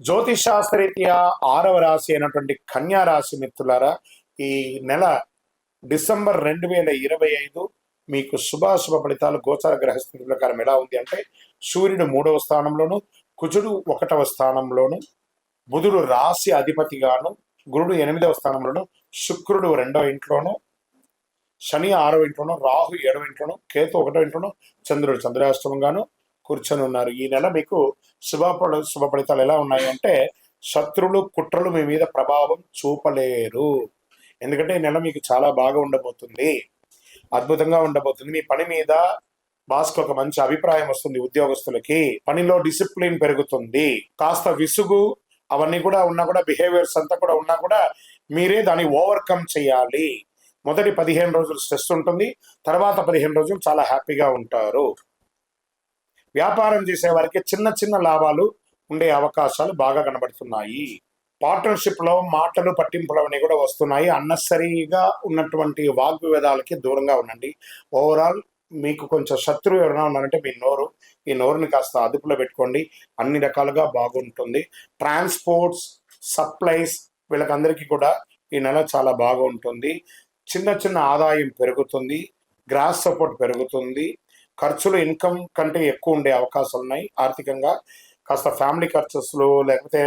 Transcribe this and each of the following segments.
జ్యోతిషాస్త్రరీత్యా 6వ రాశి అయినటువంటి కన్యా రాశి మిత్రులారా, ఈ నెల డిసెంబర్ 2025 మీకు శుభాశుభ ఫలితాలు గోచార గ్రహస్థితి ప్రకారం ఎలా ఉంది అంటే, సూర్యుడు 3వ స్థానంలోను, కుజుడు 1వ స్థానంలోను, బుధుడు రాశి అధిపతిగాను, గురుడు 8వ స్థానంలోను, శుక్రుడు 2వ ఇంట్లోను, శని 6వ ఇంట్లోను, రాహు 7వ ఇంట్లోను, కేతు 1వ ఇంట్లోను, చంద్రుడు చంద్రాష్టమంగాను కూర్చొని ఉన్నారు. ఈ నెల మీకు శుభ ఫలితాలు ఎలా ఉన్నాయి అంటే, శత్రులు కుట్రలు మీ మీద ప్రభావం చూపలేరు. ఎందుకంటే ఈ నెల మీకు చాలా బాగా ఉండబోతుంది, అద్భుతంగా ఉండబోతుంది. మీ పని మీద బాస్కి ఒక మంచి అభిప్రాయం వస్తుంది. ఉద్యోగస్తులకి పనిలో డిసిప్లిన్ పెరుగుతుంది. కాస్త విసుగు అవన్నీ కూడా ఉన్నా కూడా, బిహేవియర్స్ అంతా కూడా ఉన్నా కూడా మీరే దాన్ని ఓవర్కమ్ చేయాలి. మొదటి 15 రోజులు స్ట్రెస్ ఉంటుంది, తర్వాత 15 రోజులు చాలా హ్యాపీగా ఉంటారు. వ్యాపారం చేసే వారికి చిన్న చిన్న లాభాలు ఉండే అవకాశాలు బాగా కనబడుతున్నాయి. పార్ట్నర్షిప్ లో మాటలు పట్టింపులు అనేవి కూడా వస్తున్నాయి. అన్నెసరీగా ఉన్నటువంటి వాగ్వివాదాలకి దూరంగా ఉండండి. ఓవరాల్ మీకు కొంచెం శత్రువు ఎవరైనా ఉన్నారంటే మీ నోరు. ఈ నోరుని కాస్త అదుపులో పెట్టుకోండి, అన్ని రకాలుగా బాగుంటుంది. ట్రాన్స్పోర్ట్స్, సప్లైస్ వీళ్ళకందరికీ కూడా ఈ నెల చాలా బాగా ఉంటుంది. చిన్న చిన్న ఆదాయం పెరుగుతుంది, గ్రాస్ సపోర్ట్ పెరుగుతుంది. ఖర్చులు ఇన్కమ్ కంటే ఎక్కువ ఉండే అవకాశాలు ఉన్నాయి. ఆర్థికంగా కాస్త ఫ్యామిలీ ఖర్చులు, లేకపోతే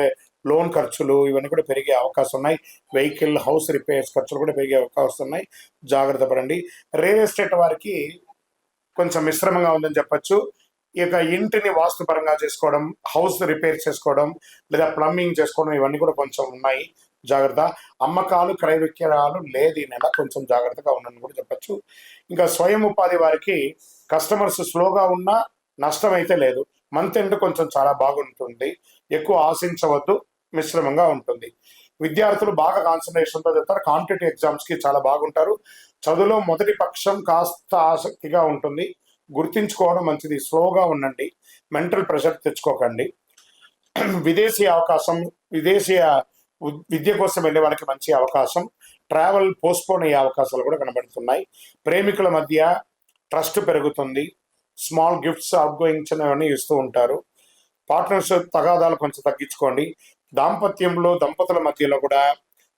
లోన్ ఖర్చులు ఇవన్నీ కూడా పెరిగే అవకాశం ఉన్నాయి. వెహికల్, హౌస్ రిపేర్స్ ఖర్చులు కూడా పెరిగే అవకాశం ఉన్నాయి. జాగ్రత్త పడండి. రియల్ ఎస్టేట్ వారికి కొంచెం మిశ్రమంగా ఉందని చెప్పచ్చు. ఇక ఇంటిని వాస్తుపరంగా చేసుకోవడం, హౌస్ రిపేర్ చేసుకోవడం, లేదా ప్లంబింగ్ చేసుకోవడం ఇవన్నీ కూడా కొంచెం ఉన్నాయి. జాగ్రత్త. అమ్మకాలు, క్రయ విక్రయాలు లేదు ఈ నెల, కొంచెం జాగ్రత్తగా ఉండని కూడా చెప్పచ్చు. ఇంకా స్వయం ఉపాధి వారికి కస్టమర్స్ స్లోగా ఉన్నా నష్టం అయితే లేదు. మంత్ ఎండ్ కొంచెం చాలా బాగుంటుంది, ఎక్కువ ఆశించవద్దు, మిశ్రమంగా ఉంటుంది. విద్యార్థులు బాగా కాన్సన్ట్రేషన్తో చెప్తారు. కాంపిటేటివ్ ఎగ్జామ్స్కి చాలా బాగుంటారు. చదువులో మొదటి పక్షం కాస్త ఆసక్తిగా ఉంటుంది, గుర్తించుకోవడం మంచిది. స్లోగా ఉండండి, మెంటల్ ప్రెషర్ తెచ్చుకోకండి. విదేశీయ విద్య కోసం వెళ్ళే వాళ్ళకి మంచి అవకాశం. ట్రావెల్ పోస్ట్పోన్ అయ్యే అవకాశాలు కూడా కనబడుతున్నాయి. ప్రేమికుల మధ్య ట్రస్ట్ పెరుగుతుంది. స్మాల్ గిఫ్ట్స్, అవుట్ గోయింగ్స్ అవన్నీ ఇస్తూ ఉంటారు. పార్ట్నర్స్ తగాదాలు కొంచెం తగ్గించుకోండి. దాంపత్యంలో దంపతుల మధ్యలో కూడా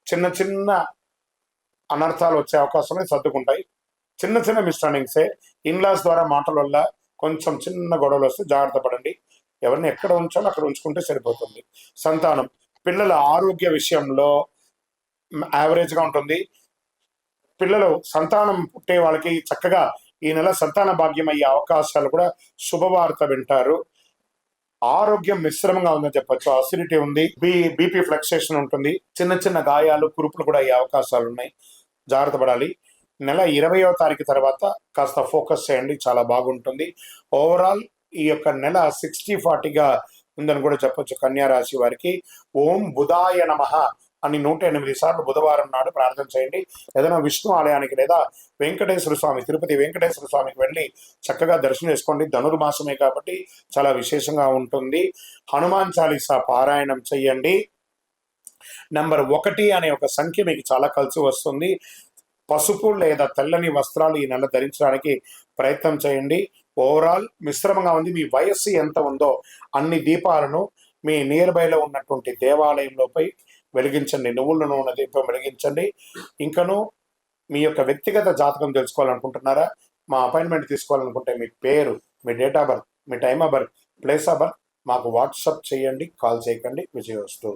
చిన్న చిన్న అనర్థాలు వచ్చే అవకాశాలు సర్దుకుంటాయి. చిన్న చిన్న మిస్అండర్స్టాండింగ్సే. ఇన్లాస్ ద్వారా మాటల వల్ల కొంచెం చిన్న గొడవలు వస్తే జాగ్రత్త పడండి. ఎవరిని ఎక్కడ ఉంచాలో అక్కడ ఉంచుకుంటే సరిపోతుంది. సంతానం, పిల్లల ఆరోగ్య విషయంలో యావరేజ్గా ఉంటుంది. పిల్లలు సంతానం పుట్టే వాళ్ళకి చక్కగా ఈ నెల సంతాన భాగ్యం అయ్యే అవకాశాలు కూడా, శుభవార్త వింటారు. ఆరోగ్యం మిశ్రమంగా ఉందని చెప్పచ్చు. అసిడిటీ ఉంది, బీపీ ఫ్లక్సేషన్ ఉంటుంది. చిన్న చిన్న గాయాలు, కురుపులు కూడా అయ్యే అవకాశాలు ఉన్నాయి. జాగ్రత్త పడాలి. నెల 20వ తారీఖు తర్వాత కాస్త ఫోకస్ చేయండి, చాలా బాగుంటుంది. ఓవరాల్ ఈ యొక్క నెల 60-40గా ఉందని కూడా చెప్పొచ్చు కన్యా రాశి వారికి. ఓం బుధాయ నమః అని 108 సార్లు బుధవారం నాడు ప్రార్థన చేయండి. ఏదైనా విష్ణు ఆలయానికి లేదా వెంకటేశ్వర స్వామి, తిరుపతి వెంకటేశ్వర స్వామికి వెళ్ళి చక్కగా దర్శనం చేసుకోండి. ధనుర్మాసమే కాబట్టి చాలా విశేషంగా ఉంటుంది. హనుమాన్ చాలీసా పారాయణం చెయ్యండి. నెంబర్ 1 అనే ఒక సంఖ్య మీకు చాలా కలిసి వస్తుంది. పసుపు లేదా తెల్లని వస్త్రాలు ఈ నెల ధరించడానికి ప్రయత్నం చేయండి. ఓవరాల్ మిశ్రమంగా ఉంది. మీ వయస్సు ఎంత ఉందో అన్ని దీపాలను మీ నియర్ బైలో ఉన్నటువంటి దేవాలయంలోపై వెలిగించండి. నువ్వుల నూనె దీపం వెలిగించండి. ఇంకను మీ యొక్క వ్యక్తిగత జాతకం తెలుసుకోవాలనుకుంటున్నారా? మా అపాయింట్మెంట్ తీసుకోవాలనుకుంటే మీ పేరు, మీ డేట్ ఆఫ్ బర్త్, మీ time of birth, place of birth మాకు వాట్సాప్ చేయండి, కాల్ చేయకండి. విజయవస్తు.